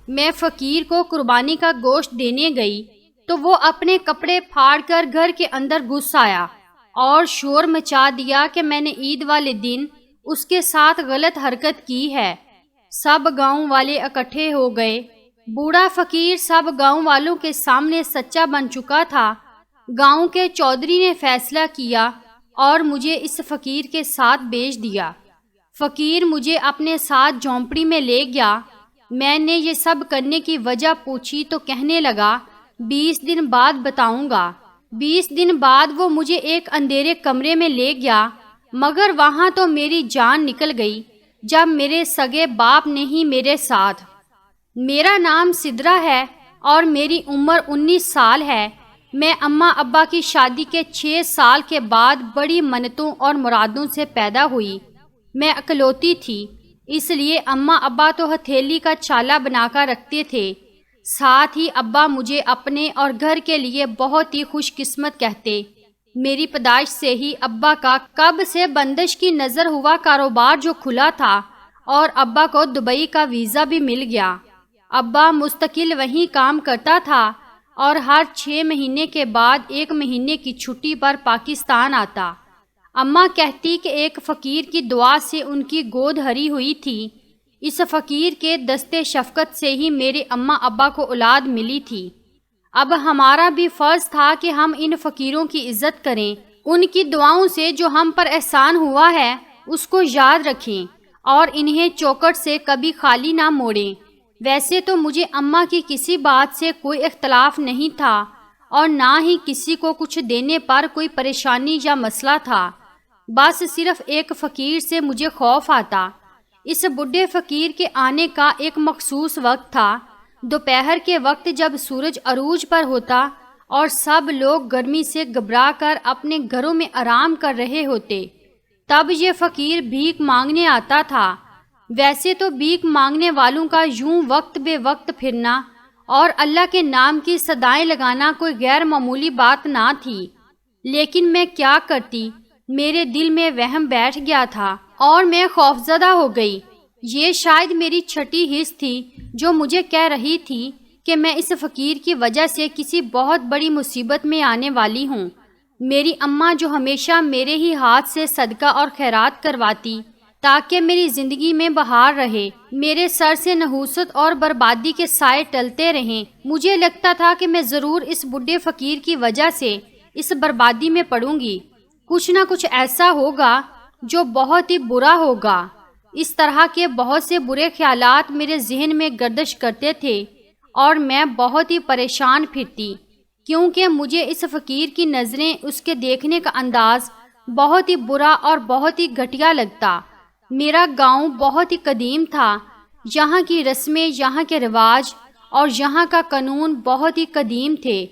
میں فقیر کو قربانی کا گوشت دینے گئی تو وہ اپنے کپڑے پھاڑ کر گھر کے اندر گھس آیا اور شور مچا دیا کہ میں نے عید والے دن اس کے ساتھ غلط حرکت کی ہے۔ سب گاؤں والے اکٹھے ہو گئے۔ بوڑھا فقیر سب گاؤں والوں کے سامنے سچا بن چکا تھا۔ گاؤں کے چودھری نے فیصلہ کیا اور مجھے اس فقیر کے ساتھ بھیج دیا۔ فقیر مجھے اپنے ساتھ جھونپڑی میں لے گیا۔ میں نے یہ سب کرنے کی وجہ پوچھی تو کہنے لگا 20 دن بعد بتاؤں گا۔ 20 دن بعد وہ مجھے ایک اندھیرے کمرے میں لے گیا، مگر وہاں تو میری جان نکل گئی جب میرے سگے باپ نے ہی میرے ساتھ۔ میرا نام سدرا ہے اور میری عمر 19 سال ہے۔ میں اماں ابا کی شادی کے 6 سال کے بعد بڑی منتوں اور مرادوں سے پیدا ہوئی۔ میں اکلوتی تھی، اس لیے اماں ابا تو ہتھیلی کا چھالا بنا کر رکھتے تھے۔ ساتھ ہی ابا مجھے اپنے اور گھر کے لیے بہت ہی خوش قسمت کہتے۔ میری پیدائش سے ہی ابا کا کب سے بندش کی نظر ہوا کاروبار جو کھلا تھا اور ابا کو دبئی کا ویزا بھی مل گیا۔ ابا مستقل وہیں کام کرتا تھا اور ہر 6 مہینے کے بعد 1 مہینے کی چھٹی پر پاکستان آتا۔ اماں کہتی کہ ایک فقیر کی دعا سے ان کی گود ہری ہوئی تھی۔ اس فقیر کے دستے شفقت سے ہی میرے اماں ابا کو اولاد ملی تھی۔ اب ہمارا بھی فرض تھا کہ ہم ان فقیروں کی عزت کریں، ان کی دعاؤں سے جو ہم پر احسان ہوا ہے اس کو یاد رکھیں اور انہیں چوکٹ سے کبھی خالی نہ موڑیں۔ ویسے تو مجھے اماں کی کسی بات سے کوئی اختلاف نہیں تھا اور نہ ہی کسی کو کچھ دینے پر کوئی پریشانی یا مسئلہ تھا، بس صرف ایک فقیر سے مجھے خوف آتا۔ اس بڈھے فقیر کے آنے کا ایک مخصوص وقت تھا، دوپہر کے وقت جب سورج عروج پر ہوتا اور سب لوگ گرمی سے گھبرا کر اپنے گھروں میں آرام کر رہے ہوتے، تب یہ فقیر بھیک مانگنے آتا تھا۔ ویسے تو بھیک مانگنے والوں کا یوں وقت بے وقت پھرنا اور اللہ کے نام کی صدائیں لگانا کوئی غیر معمولی بات نہ تھی، لیکن میں کیا کرتی، میرے دل میں وہم بیٹھ گیا تھا اور میں خوفزدہ ہو گئی۔ یہ شاید میری چھٹی حس تھی جو مجھے کہہ رہی تھی کہ میں اس فقیر کی وجہ سے کسی بہت بڑی مصیبت میں آنے والی ہوں۔ میری اماں جو ہمیشہ میرے ہی ہاتھ سے صدقہ اور خیرات کرواتی تاکہ میری زندگی میں بہار رہے، میرے سر سے نحوست اور بربادی کے سائے ٹلتے رہیں، مجھے لگتا تھا کہ میں ضرور اس بڈھے فقیر کی وجہ سے اس بربادی میں پڑوں گی۔ کچھ نہ کچھ ایسا ہوگا جو بہت ہی برا ہوگا۔ اس طرح کے بہت سے برے خیالات میرے ذہن میں گردش کرتے تھے اور میں بہت ہی پریشان پھرتی، کیونکہ مجھے اس فقیر کی نظریں، اس کے دیکھنے کا انداز بہت ہی برا اور بہت ہی گھٹیا لگتا۔ میرا گاؤں بہت ہی قدیم تھا، یہاں کی رسمیں، یہاں کے رواج اور یہاں کا قانون بہت ہی قدیم تھے۔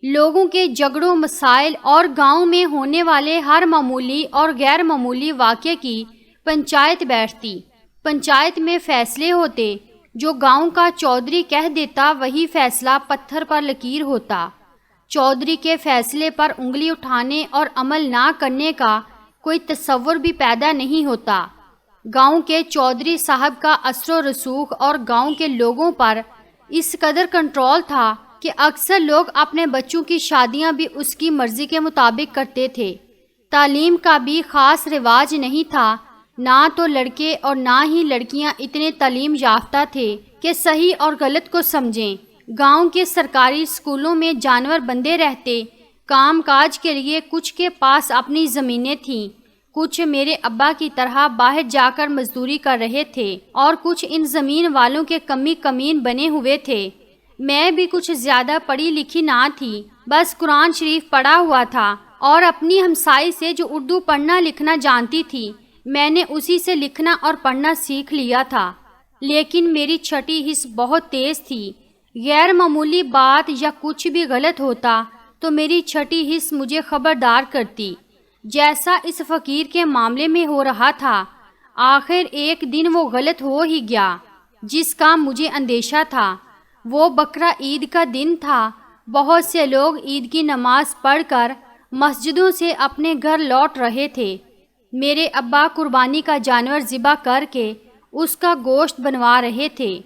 لوگوں کے جھگڑوں، مسائل اور گاؤں میں ہونے والے ہر معمولی اور غیر معمولی واقعے کی پنچایت بیٹھتی۔ پنچایت میں فیصلے ہوتے، جو گاؤں کا چودھری کہہ دیتا وہی فیصلہ پتھر پر لکیر ہوتا۔ چودھری کے فیصلے پر انگلی اٹھانے اور عمل نہ کرنے کا کوئی تصور بھی پیدا نہیں ہوتا۔ گاؤں کے چودھری صاحب کا اثر و رسوخ اور گاؤں کے لوگوں پر اس قدر کنٹرول تھا کہ اکثر لوگ اپنے بچوں کی شادیاں بھی اس کی مرضی کے مطابق کرتے تھے۔ تعلیم کا بھی خاص رواج نہیں تھا، نہ تو لڑکے اور نہ ہی لڑکیاں اتنے تعلیم یافتہ تھے کہ صحیح اور غلط کو سمجھیں۔ گاؤں کے سرکاری اسکولوں میں جانور بندے رہتے، کام کاج کے لیے کچھ کے پاس اپنی زمینیں تھیں، کچھ میرے ابا کی طرح باہر جا کر مزدوری کر رہے تھے اور کچھ ان زمین والوں کے کمین بنے ہوئے تھے۔ میں بھی کچھ زیادہ پڑھی لکھی نہ تھی، بس قرآن شریف پڑھا ہوا تھا اور اپنی ہمسائی سے جو اردو پڑھنا لکھنا جانتی تھی میں نے اسی سے لکھنا اور پڑھنا سیکھ لیا تھا۔ لیکن میری چھٹی حس بہت تیز تھی، غیر معمولی بات یا کچھ بھی غلط ہوتا تو میری چھٹی حس مجھے خبردار کرتی، جیسا اس فقیر کے معاملے میں ہو رہا تھا۔ آخر ایک دن وہ غلط ہو ہی گیا جس کا مجھے اندیشہ تھا۔ وہ بقرہ عید کا دن تھا۔ بہت سے لوگ عید کی نماز پڑھ کر مسجدوں سے اپنے گھر لوٹ رہے تھے۔ میرے ابا قربانی کا جانور ذبح کر کے اس کا گوشت بنوا رہے تھے۔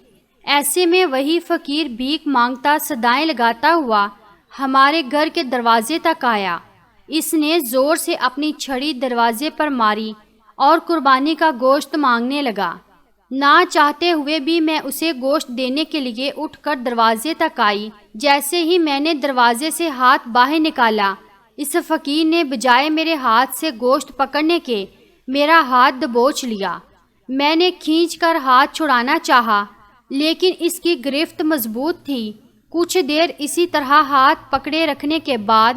ایسے میں وہی فقیر بھیک مانگتا صدائیں لگاتا ہوا ہمارے گھر کے دروازے تک آیا۔ اس نے زور سے اپنی چھڑی دروازے پر ماری اور قربانی کا گوشت مانگنے لگا۔ نہ چاہتے ہوئے بھی میں اسے گوشت دینے کے لیے اٹھ کر دروازے تک آئی۔ جیسے ہی میں نے دروازے سے ہاتھ باہر نکالا، اس فقیر نے بجائے میرے ہاتھ سے گوشت پکڑنے کے میرا ہاتھ دبوچ لیا۔ میں نے کھینچ کر ہاتھ چھڑانا چاہا لیکن اس کی گرفت مضبوط تھی۔ کچھ دیر اسی طرح ہاتھ پکڑے رکھنے کے بعد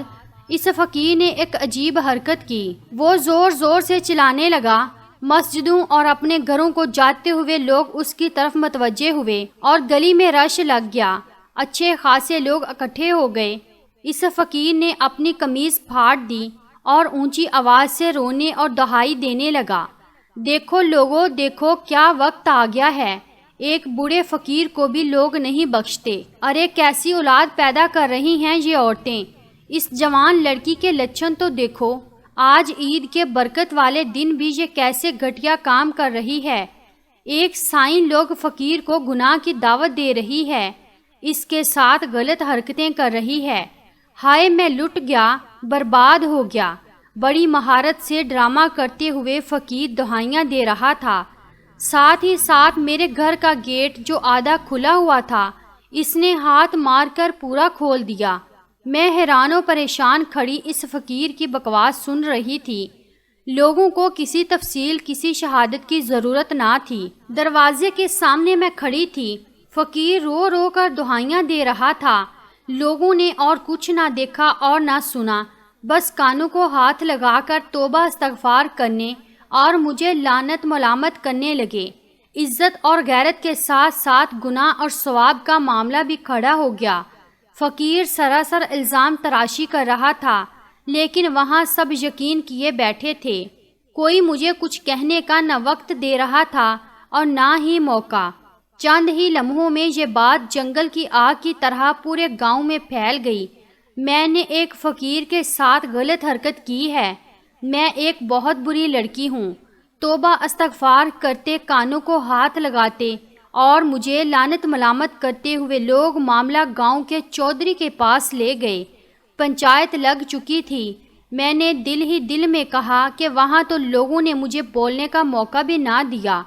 اس فقیر نے ایک عجیب حرکت کی۔ وہ زور زور سے چلانے لگا۔ مسجدوں اور اپنے گھروں کو جاتے ہوئے لوگ اس کی طرف متوجہ ہوئے اور گلی میں رش لگ گیا۔ اچھے خاصے لوگ اکٹھے ہو گئے۔ اس فقیر نے اپنی قمیض پھاڑ دی اور اونچی آواز سے رونے اور دہائی دینے لگا، دیکھو لوگو، دیکھو کیا وقت آ گیا ہے، ایک بوڑھے فقیر کو بھی لوگ نہیں بخشتے۔ ارے کیسی اولاد پیدا کر رہی ہیں یہ عورتیں، اس جوان لڑکی کے لچھن تو دیکھو، آج عید کے برکت والے دن بھی یہ کیسے گھٹیا کام کر رہی ہے۔ ایک سائن لوگ فقیر کو گناہ کی دعوت دے رہی ہے، اس کے ساتھ غلط حرکتیں کر رہی ہے۔ ہائے میں لٹ گیا، برباد ہو گیا۔ بڑی مہارت سے ڈرامہ کرتے ہوئے فقیر دہائیاں دے رہا تھا، ساتھ ہی ساتھ میرے گھر کا گیٹ جو آدھا کھلا ہوا تھا اس نے ہاتھ مار کر پورا کھول دیا۔ میں حیران و پریشان کھڑی اس فقیر کی بکواس سن رہی تھی۔ لوگوں کو کسی تفصیل، کسی شہادت کی ضرورت نہ تھی۔ دروازے کے سامنے میں کھڑی تھی، فقیر رو رو کر دہائیاں دے رہا تھا۔ لوگوں نے اور کچھ نہ دیکھا اور نہ سنا، بس کانوں کو ہاتھ لگا کر توبہ استغفار کرنے اور مجھے لعنت ملامت کرنے لگے۔ عزت اور غیرت کے ساتھ ساتھ گناہ اور ثواب کا معاملہ بھی کھڑا ہو گیا۔ فقیر سراسر الزام تراشی کر رہا تھا لیکن وہاں سب یقین کیے بیٹھے تھے۔ کوئی مجھے کچھ کہنے کا نہ وقت دے رہا تھا اور نہ ہی موقع۔ چند ہی لمحوں میں یہ بات جنگل کی آگ کی طرح پورے گاؤں میں پھیل گئی۔ میں نے ایک فقیر کے ساتھ غلط حرکت کی ہے، میں ایک بہت بری لڑکی ہوں۔ توبہ استغفار کرتے، کانوں کو ہاتھ لگاتے اور مجھے لعنت ملامت کرتے ہوئے لوگ معاملہ گاؤں کے چودھری کے پاس لے گئے۔ پنچایت لگ چکی تھی۔ میں نے دل ہی دل میں کہا کہ وہاں تو لوگوں نے مجھے بولنے کا موقع بھی نہ دیا،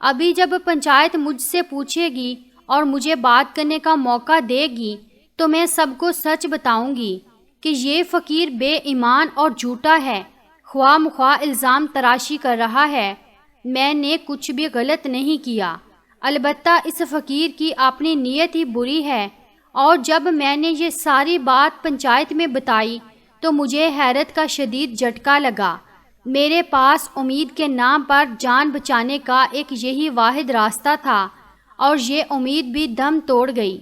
ابھی جب پنچایت مجھ سے پوچھے گی اور مجھے بات کرنے کا موقع دے گی تو میں سب کو سچ بتاؤں گی کہ یہ فقیر بے ایمان اور جھوٹا ہے، خواہ مخواہ الزام تراشی کر رہا ہے۔ میں نے کچھ بھی غلط نہیں کیا، البتہ اس فقیر کی اپنی نیت ہی بری ہے۔ اور جب میں نے یہ ساری بات پنچایت میں بتائی تو مجھے حیرت کا شدید جھٹکا لگا۔ میرے پاس امید کے نام پر جان بچانے کا ایک یہی واحد راستہ تھا اور یہ امید بھی دم توڑ گئی۔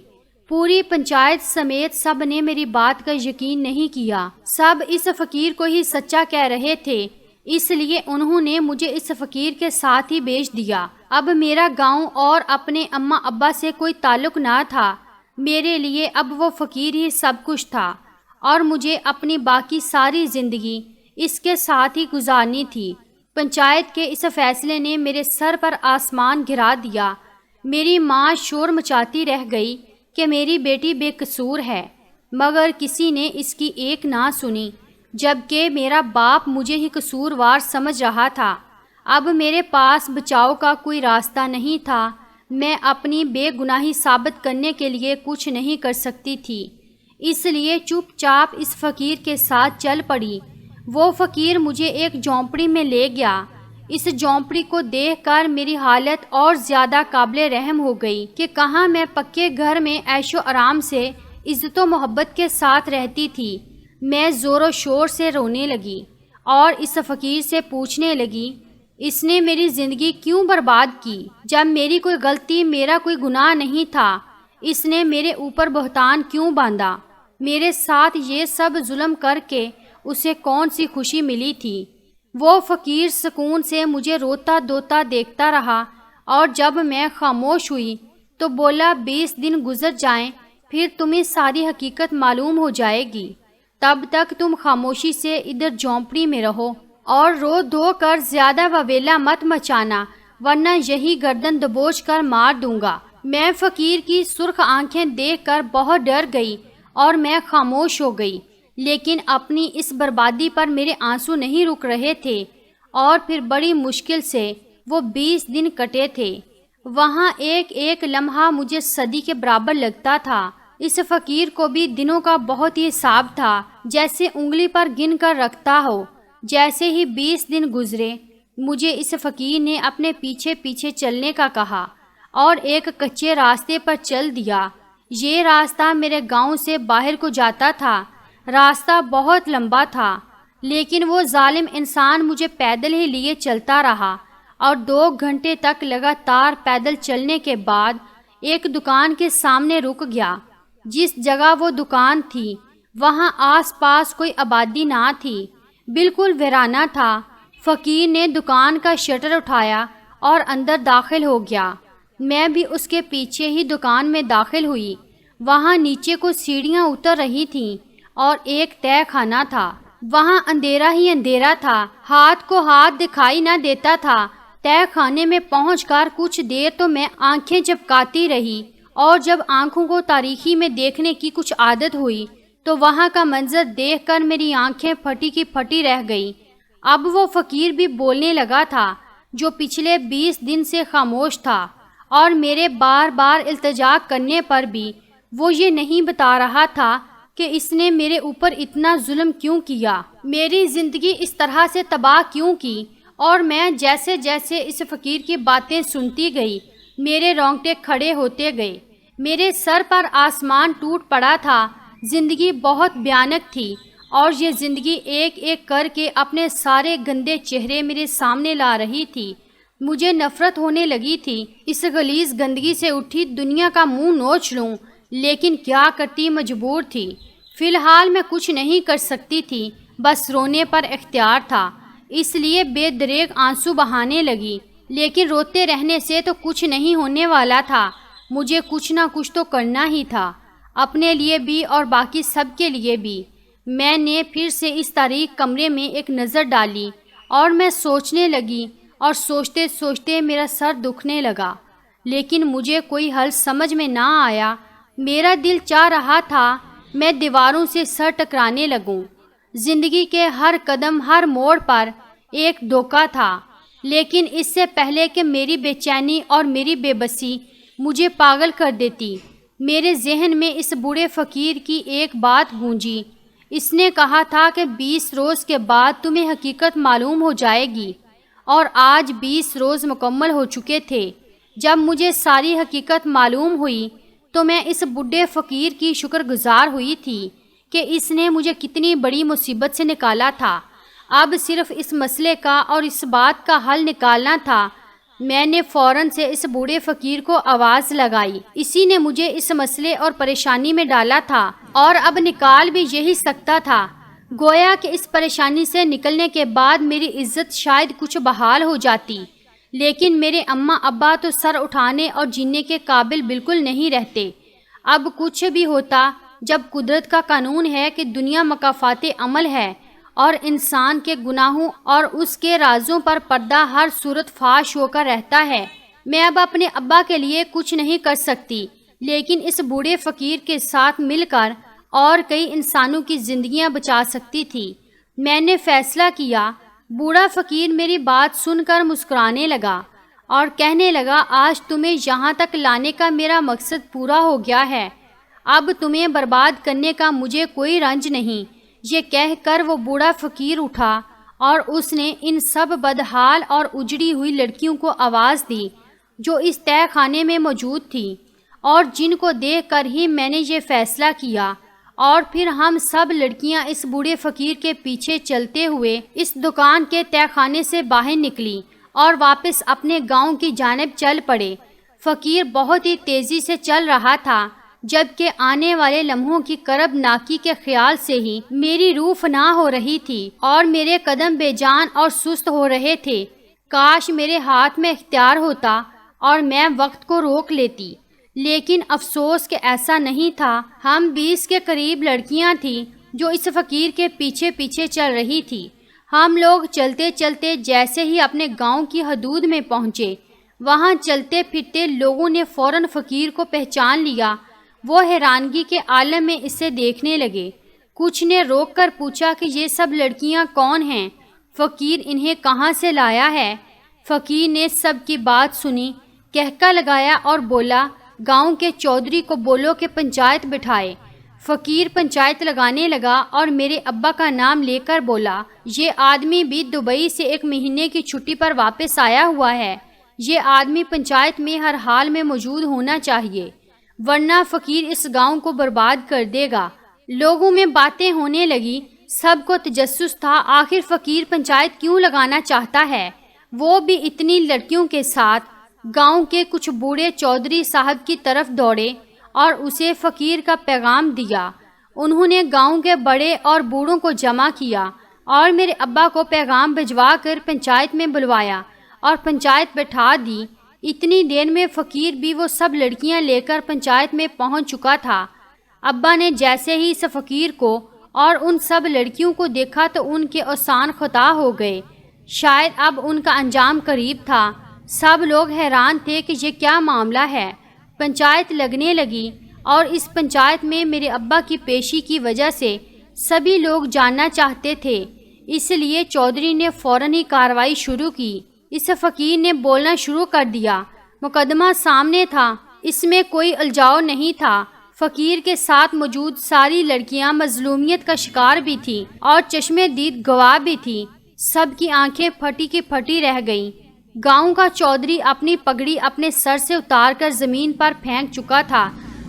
پوری پنچایت سمیت سب نے میری بات کا یقین نہیں کیا۔ سب اس فقیر کو ہی سچا کہہ رہے تھے، اس لیے انہوں نے مجھے اس فقیر کے ساتھ ہی بھیج دیا۔ اب میرا گاؤں اور اپنے اماں ابا سے کوئی تعلق نہ تھا۔ میرے لیے اب وہ فقیر ہی سب کچھ تھا اور مجھے اپنی باقی ساری زندگی اس کے ساتھ ہی گزارنی تھی۔ پنچایت کے اس فیصلے نے میرے سر پر آسمان گرا دیا۔ میری ماں شور مچاتی رہ گئی کہ میری بیٹی بے قصور ہے، مگر کسی نے اس کی ایک نہ سنی، جبکہ میرا باپ مجھے ہی قصوروار سمجھ رہا تھا۔ اب میرے پاس بچاؤ کا کوئی راستہ نہیں تھا۔ میں اپنی بے گناہی ثابت کرنے کے لیے کچھ نہیں کر سکتی تھی، اس لیے چپ چاپ اس فقیر کے ساتھ چل پڑی۔ وہ فقیر مجھے ایک جھونپڑی میں لے گیا۔ اس جھونپڑی کو دیکھ کر میری حالت اور زیادہ قابل رحم ہو گئی کہ کہاں میں پکے گھر میں عیش و آرام سے عزت و محبت کے ساتھ رہتی تھی۔ میں زور و شور سے رونے لگی اور اس فقیر سے پوچھنے لگی، اس نے میری زندگی کیوں برباد کی؟ جب میری کوئی غلطی، میرا کوئی گناہ نہیں تھا، اس نے میرے اوپر بہتان کیوں باندھا؟ میرے ساتھ یہ سب ظلم کر کے اسے کون سی خوشی ملی تھی؟ وہ فقیر سکون سے مجھے روتا دوتا دیکھتا رہا اور جب میں خاموش ہوئی تو بولا، 20 دن گزر جائیں پھر تمہیں ساری حقیقت معلوم ہو جائے گی، تب تک تم خاموشی سے ادھر جھونپڑی میں رہو اور رو دھو کر زیادہ وویلا مت مچانا ورنہ یہی گردن دبوچ کر مار دوں گا۔ میں فقیر کی سرخ آنکھیں دیکھ کر بہت ڈر گئی اور میں خاموش ہو گئی، لیکن اپنی اس بربادی پر میرے آنسو نہیں رک رہے تھے، اور پھر بڑی مشکل سے وہ 20 دن کٹے تھے۔ وہاں ایک ایک لمحہ مجھے صدی کے برابر لگتا تھا۔ اس فقیر کو بھی دنوں کا بہت ہی حساب تھا، جیسے انگلی پر گن کر رکھتا ہو۔ جیسے ہی 20 دن گزرے، مجھے اس فقیر نے اپنے پیچھے پیچھے چلنے کا کہا اور ایک کچے راستے پر چل دیا۔ یہ راستہ میرے گاؤں سے باہر کو جاتا تھا۔ راستہ بہت لمبا تھا، لیکن وہ ظالم انسان مجھے پیدل ہی لیے چلتا رہا، اور 2 گھنٹے تک لگاتار پیدل چلنے کے بعد ایک دکان کے سامنے رک گیا۔ جس جگہ وہ دکان تھی وہاں آس پاس کوئی آبادی نہ تھی، بالکل ویرانہ تھا۔ فقیر نے دکان کا شٹر اٹھایا اور اندر داخل ہو گیا۔ میں بھی اس کے پیچھے ہی دکان میں داخل ہوئی۔ وہاں نیچے کو سیڑھیاں اتر رہی تھیں اور ایک تہہ خانہ تھا۔ وہاں اندھیرا ہی اندھیرا تھا، ہاتھ کو ہاتھ دکھائی نہ دیتا تھا۔ تہہ خانے میں پہنچ کر کچھ دیر تو میں آنکھیں جھپکاتی رہی، اور جب آنکھوں کو تاریکی میں دیکھنے کی کچھ عادت ہوئی تو وہاں کا منظر دیکھ کر میری آنکھیں پھٹی کی پھٹی رہ گئیں۔ اب وہ فقیر بھی بولنے لگا تھا، جو پچھلے 20 دن سے خاموش تھا، اور میرے بار بار التجا کرنے پر بھی وہ یہ نہیں بتا رہا تھا کہ اس نے میرے اوپر اتنا ظلم کیوں کیا، میری زندگی اس طرح سے تباہ کیوں کی۔ اور میں جیسے جیسے اس فقیر کی باتیں سنتی گئی، میرے رونگٹے کھڑے ہوتے گئے، میرے سر پر آسمان ٹوٹ پڑا تھا۔ زندگی بہت بھیانک تھی، اور یہ زندگی ایک ایک کر کے اپنے سارے گندے چہرے میرے سامنے لا رہی تھی۔ مجھے نفرت ہونے لگی تھی۔ اس غلیظ گندگی سے اٹھی دنیا کا منہ نوچ لوں، لیکن کیا کرتی، مجبور تھی۔ فی الحال میں کچھ نہیں کر سکتی تھی، بس رونے پر اختیار تھا، اس لیے بے دریغ آنسو بہانے لگی۔ لیکن روتے رہنے سے تو کچھ نہیں ہونے والا تھا، مجھے کچھ نہ کچھ تو کرنا ہی تھا، اپنے لیے بھی اور باقی سب کے لیے بھی۔ میں نے پھر سے اس تاریک کمرے میں ایک نظر ڈالی، اور میں سوچنے لگی، اور سوچتے سوچتے میرا سر دکھنے لگا، لیکن مجھے کوئی حل سمجھ میں نہ آیا۔ میرا دل چاہ رہا تھا میں دیواروں سے سر ٹکرانے لگوں۔ زندگی کے ہر قدم، ہر موڑ پر ایک دھوکہ تھا، لیکن اس سے پہلے کہ میری بے چینی اور میری بے بسی مجھے پاگل کر دیتی، میرے ذہن میں اس بوڑھے فقیر کی ایک بات گونجی۔ اس نے کہا تھا کہ 20 روز کے بعد تمہیں حقیقت معلوم ہو جائے گی، اور آج 20 روز مکمل ہو چکے تھے۔ جب مجھے ساری حقیقت معلوم ہوئی تو میں اس بوڑھے فقیر کی شکر گزار ہوئی تھی کہ اس نے مجھے کتنی بڑی مصیبت سے نکالا تھا۔ اب صرف اس مسئلے کا اور اس بات کا حل نکالنا تھا۔ میں نے فوراً سے اس بوڑھے فقیر کو آواز لگائی، اسی نے مجھے اس مسئلے اور پریشانی میں ڈالا تھا، اور اب نکال بھی یہی سکتا تھا۔ گویا کہ اس پریشانی سے نکلنے کے بعد میری عزت شاید کچھ بحال ہو جاتی، لیکن میرے اماں ابا تو سر اٹھانے اور جینے کے قابل بالکل نہیں رہتے۔ اب کچھ بھی ہوتا، جب قدرت کا قانون ہے کہ دنیا مکافات عمل ہے، اور انسان کے گناہوں اور اس کے رازوں پر پردہ ہر صورت فاش ہو کر رہتا ہے۔ میں اب اپنے ابا کے لیے کچھ نہیں کر سکتی، لیکن اس بوڑھے فقیر کے ساتھ مل کر اور کئی انسانوں کی زندگیاں بچا سکتی تھی۔ میں نے فیصلہ کیا۔ بوڑھا فقیر میری بات سن کر مسکرانے لگا اور کہنے لگا، آج تمہیں یہاں تک لانے کا میرا مقصد پورا ہو گیا ہے، اب تمہیں برباد کرنے کا مجھے کوئی رنج نہیں۔ یہ کہہ کر وہ بوڑھا فقیر اٹھا، اور اس نے ان سب بدحال اور اجڑی ہوئی لڑکیوں کو آواز دی جو اس تہہ خانے میں موجود تھیں، اور جن کو دیکھ کر ہی میں نے یہ فیصلہ کیا۔ اور پھر ہم سب لڑکیاں اس بوڑھے فقیر کے پیچھے چلتے ہوئے اس دکان کے تہہ خانے سے باہر نکلی اور واپس اپنے گاؤں کی جانب چل پڑے۔ فقیر بہت ہی تیزی سے چل رہا تھا، جبکہ آنے والے لمحوں کی قرب ناکی کے خیال سے ہی میری روح فنا ہو رہی تھی، اور میرے قدم بے جان اور سست ہو رہے تھے۔ کاش میرے ہاتھ میں اختیار ہوتا اور میں وقت کو روک لیتی، لیکن افسوس کہ ایسا نہیں تھا۔ ہم 20 کے قریب لڑکیاں تھیں جو اس فقیر کے پیچھے پیچھے چل رہی تھی۔ ہم لوگ چلتے چلتے جیسے ہی اپنے گاؤں کی حدود میں پہنچے، وہاں چلتے پھرتے لوگوں نے فوراً فقیر کو پہچان لیا۔ وہ حیرانگی کے عالم میں اسے دیکھنے لگے۔ کچھ نے روک کر پوچھا کہ یہ سب لڑکیاں کون ہیں؟ فقیر انہیں کہاں سے لایا ہے؟ فقیر نے سب کی بات سنی، کہکا لگایا اور بولا، گاؤں کے چودھری کو بولو کہ پنچایت بٹھائے۔ فقیر پنچایت لگانے لگا اور میرے ابا کا نام لے کر بولا، یہ آدمی بھی دبئی سے 1 مہینے کی چھٹی پر واپس آیا ہوا ہے۔ یہ آدمی پنچایت میں ہر حال میں موجود ہونا چاہیے، ورنہ فقیر اس گاؤں کو برباد کر دے گا۔ لوگوں میں باتیں ہونے لگی، سب کو تجسس تھا آخر فقیر پنچایت کیوں لگانا چاہتا ہے، وہ بھی اتنی لڑکیوں کے ساتھ۔ گاؤں کے کچھ بوڑھے چودھری صاحب کی طرف دوڑے اور اسے فقیر کا پیغام دیا۔ انہوں نے گاؤں کے بڑے اور بوڑھوں کو جمع کیا اور میرے ابا کو پیغام بھجوا کر پنچایت میں بلوایا اور پنچایت بٹھا دی۔ اتنی دیر میں فقیر بھی وہ سب لڑکیاں لے کر پنچایت میں پہنچ چکا تھا۔ ابا نے جیسے ہی اس فقیر کو اور ان سب لڑکیوں کو دیکھا تو ان کے اوسان خطا ہو گئے۔ شاید اب ان کا انجام قریب تھا۔ سب لوگ حیران تھے کہ یہ کیا معاملہ ہے۔ پنچایت لگنے لگی اور اس پنچایت میں میرے ابا کی پیشی کی وجہ سے سبھی لوگ جاننا چاہتے تھے، اس لیے چودھری نے فوراً ہی کارروائی شروع کی۔ اس فقیر نے بولنا شروع کر دیا۔ مقدمہ سامنے تھا، اس میں کوئی الجھاؤ نہیں تھا۔ فقیر کے ساتھ موجود ساری لڑکیاں مظلومیت کا شکار بھی تھیں اور چشمے دید گواہ بھی تھیں۔ سب کی آنکھیں پھٹی کی پھٹی رہ گئیں۔ گاؤں کا چودھری اپنی پگڑی اپنے سر سے اتار کر زمین پر پھینک چکا تھا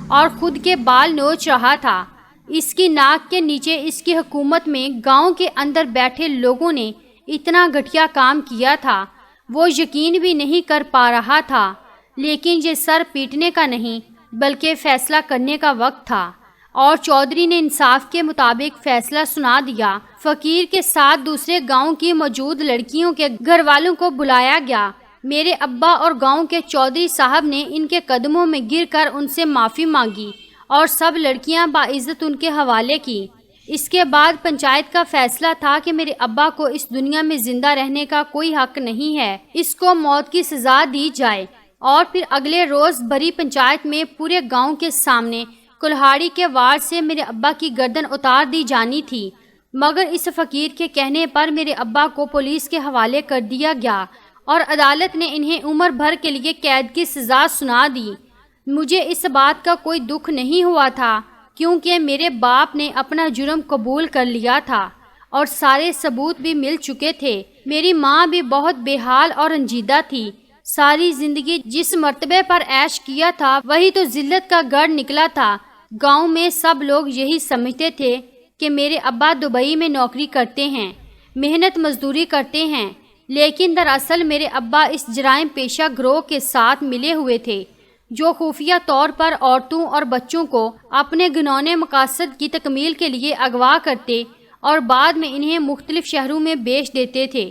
اور خود کے بال نوچ رہا تھا۔ اس کی ناک کے نیچے اس کی حکومت میں گاؤں کے اندر بیٹھے لوگوں نے اتنا گھٹیا کام کیا تھا، وہ یقین بھی نہیں کر پا رہا تھا۔ لیکن یہ سر پیٹنے کا نہیں بلکہ فیصلہ کرنے کا وقت تھا، اور چودھری نے انصاف کے مطابق فیصلہ سنا دیا۔ فقیر کے ساتھ دوسرے گاؤں کی موجود لڑکیوں کے گھر والوں کو بلایا گیا۔ میرے ابا اور گاؤں کے چودھری صاحب نے ان کے قدموں میں گر کر ان سے معافی مانگی اور سب لڑکیاں باعزت ان کے حوالے کی۔ اس کے بعد پنچایت کا فیصلہ تھا کہ میرے ابا کو اس دنیا میں زندہ رہنے کا کوئی حق نہیں ہے، اس کو موت کی سزا دی جائے۔ اور پھر اگلے روز بڑی پنچایت میں پورے گاؤں کے سامنے کلہاڑی کے وار سے میرے ابا کی گردن اتار دی جانی تھی، مگر اس فقیر کے کہنے پر میرے ابا کو پولیس کے حوالے کر دیا گیا اور عدالت نے انہیں عمر بھر کے لیے قید کی سزا سنا دی۔ مجھے اس بات کا کوئی دکھ نہیں ہوا تھا، کیونکہ میرے باپ نے اپنا جرم قبول کر لیا تھا اور سارے ثبوت بھی مل چکے تھے۔ میری ماں بھی بہت بے حال اور رنجیدہ تھی۔ ساری زندگی جس مرتبے پر عیش کیا تھا وہی تو ذلت کا گڑھ نکلا تھا۔ گاؤں میں سب لوگ یہی سمجھتے تھے کہ میرے ابا دبئی میں نوکری کرتے ہیں، محنت مزدوری کرتے ہیں، لیکن دراصل میرے ابا اس جرائم پیشہ گروہ کے ساتھ ملے ہوئے تھے جو خفیہ طور پر عورتوں اور بچوں کو اپنے گھنونے مقاصد کی تکمیل کے لیے اغوا کرتے اور بعد میں انہیں مختلف شہروں میں بیچ دیتے تھے۔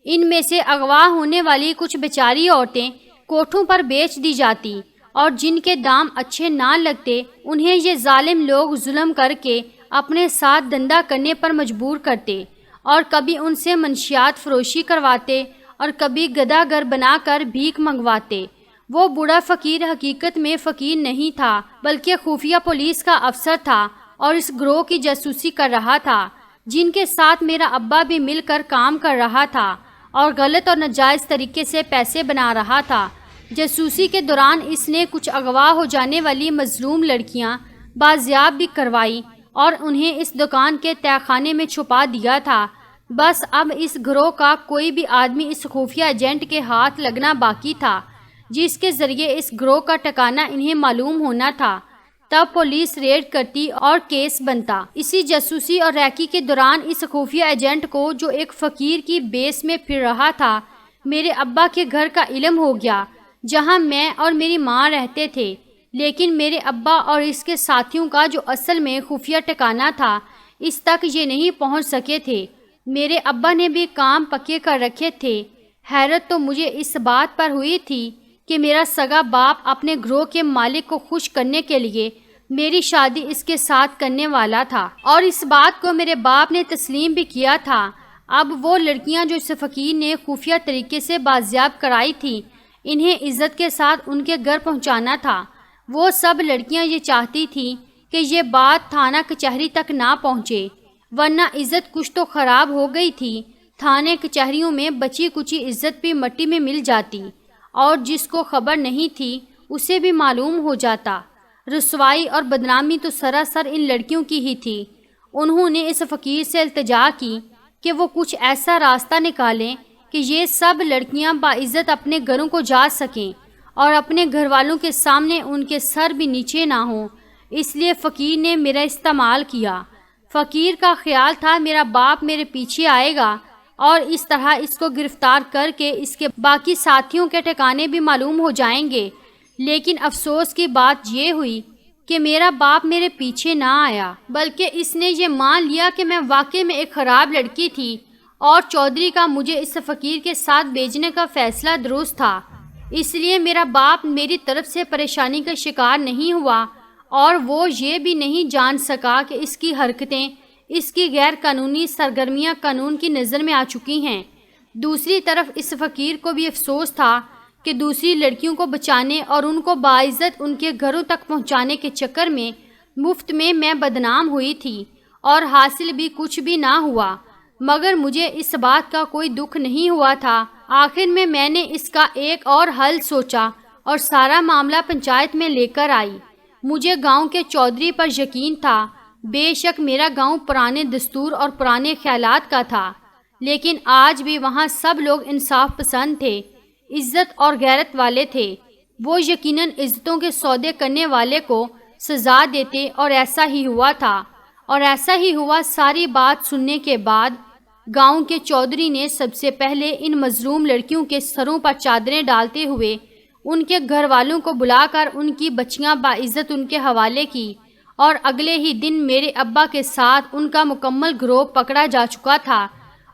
ان میں سے اغوا ہونے والی کچھ بیچاری عورتیں کوٹھوں پر بیچ دی جاتی اور جن کے دام اچھے نہ لگتے انہیں یہ ظالم لوگ ظلم کر کے اپنے ساتھ دندہ کرنے پر مجبور کرتے اور کبھی ان سے منشیات فروشی کرواتے اور کبھی گدھا گر بنا کر بھیک منگواتے۔ وہ بوڑھا فقیر حقیقت میں فقیر نہیں تھا بلکہ خفیہ پولیس کا افسر تھا اور اس گروہ کی جاسوسی کر رہا تھا جن کے ساتھ میرا ابا بھی مل کر کام کر رہا تھا اور غلط اور ناجائز طریقے سے پیسے بنا رہا تھا۔ جاسوسی کے دوران اس نے کچھ اغوا ہو جانے والی مظلوم لڑکیاں بازیاب بھی کروائی اور انہیں اس دکان کے تہہ خانے میں چھپا دیا تھا۔ بس اب اس گروہ کا کوئی بھی آدمی اس خفیہ ایجنٹ کے ہاتھ لگنا باقی تھا جس کے ذریعے اس گروہ کا ٹھکانہ انہیں معلوم ہونا تھا۔ تب پولیس ریڈ کرتی اور کیس بنتا۔ اسی جاسوسی اور ریکی کے دوران اس خفیہ ایجنٹ کو جو ایک فقیر کی بیس میں پھر رہا تھا میرے ابا کے گھر کا علم ہو گیا جہاں میں اور میری ماں رہتے تھے، لیکن میرے ابا اور اس کے ساتھیوں کا جو اصل میں خفیہ ٹھکانہ تھا اس تک یہ نہیں پہنچ سکے تھے۔ میرے ابا نے بھی کام پکے کر رکھے تھے۔ حیرت تو مجھے اس بات پر ہوئی تھی کہ میرا سگا باپ اپنے گروہ کے مالک کو خوش کرنے کے لیے میری شادی اس کے ساتھ کرنے والا تھا، اور اس بات کو میرے باپ نے تسلیم بھی کیا تھا۔ اب وہ لڑکیاں جو اس فقیر نے خفیہ طریقے سے بازیاب کرائی تھیں انہیں عزت کے ساتھ ان کے گھر پہنچانا تھا۔ وہ سب لڑکیاں یہ چاہتی تھیں کہ یہ بات تھانہ کچہری تک نہ پہنچے، ورنہ عزت کچھ تو خراب ہو گئی تھی۔ تھانے کچہریوں میں بچی کچی عزت بھی مٹی میں مل جاتی، اور جس کو خبر نہیں تھی اسے بھی معلوم ہو جاتا۔ رسوائی اور بدنامی تو سراسر ان لڑکیوں کی ہی تھی۔ انہوں نے اس فقیر سے التجا کی کہ وہ کچھ ایسا راستہ نکالیں کہ یہ سب لڑکیاں باعزت اپنے گھروں کو جا سکیں اور اپنے گھر والوں کے سامنے ان کے سر بھی نیچے نہ ہوں۔ اس لیے فقیر نے میرا استعمال کیا۔ فقیر کا خیال تھا میرا باپ میرے پیچھے آئے گا اور اس طرح اس کو گرفتار کر کے اس کے باقی ساتھیوں کے ٹھکانے بھی معلوم ہو جائیں گے، لیکن افسوس کی بات یہ ہوئی کہ میرا باپ میرے پیچھے نہ آیا، بلکہ اس نے یہ مان لیا کہ میں واقعی میں ایک خراب لڑکی تھی اور چودھری کا مجھے اس فقیر کے ساتھ بھیجنے کا فیصلہ درست تھا۔ اس لیے میرا باپ میری طرف سے پریشانی کا شکار نہیں ہوا، اور وہ یہ بھی نہیں جان سکا کہ اس کی حرکتیں، اس کی غیر قانونی سرگرمیاں قانون کی نظر میں آ چکی ہیں۔ دوسری طرف اس فقیر کو بھی افسوس تھا کہ دوسری لڑکیوں کو بچانے اور ان کو باعزت ان کے گھروں تک پہنچانے کے چکر میں مفت میں بدنام ہوئی تھی اور حاصل بھی کچھ بھی نہ ہوا، مگر مجھے اس بات کا کوئی دکھ نہیں ہوا تھا۔ آخر میں نے اس کا ایک اور حل سوچا اور سارا معاملہ پنچایت میں لے کر آئی۔ مجھے گاؤں کے چودھری پر یقین تھا۔ بے شک میرا گاؤں پرانے دستور اور پرانے خیالات کا تھا، لیکن آج بھی وہاں سب لوگ انصاف پسند تھے، عزت اور غیرت والے تھے۔ وہ یقیناً عزتوں کے سودے کرنے والے کو سزا دیتے، اور ایسا ہی ہوا تھا۔ اور ایسا ہی ہوا۔ ساری بات سننے کے بعد گاؤں کے چودھری نے سب سے پہلے ان مظلوم لڑکیوں کے سروں پر چادریں ڈالتے ہوئے ان کے گھر والوں کو بلا کر ان کی بچیاں باعزت ان کے حوالے کی، اور اگلے ہی دن میرے ابا کے ساتھ ان کا مکمل گروہ پکڑا جا چکا تھا،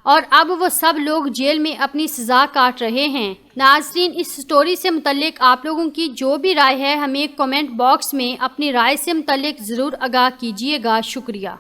اور اب وہ سب لوگ جیل میں اپنی سزا کاٹ رہے ہیں۔ ناظرین، اس سٹوری سے متعلق آپ لوگوں کی جو بھی رائے ہے ہمیں کمنٹ باکس میں اپنی رائے سے متعلق ضرور آگاہ کیجیے گا۔ شکریہ۔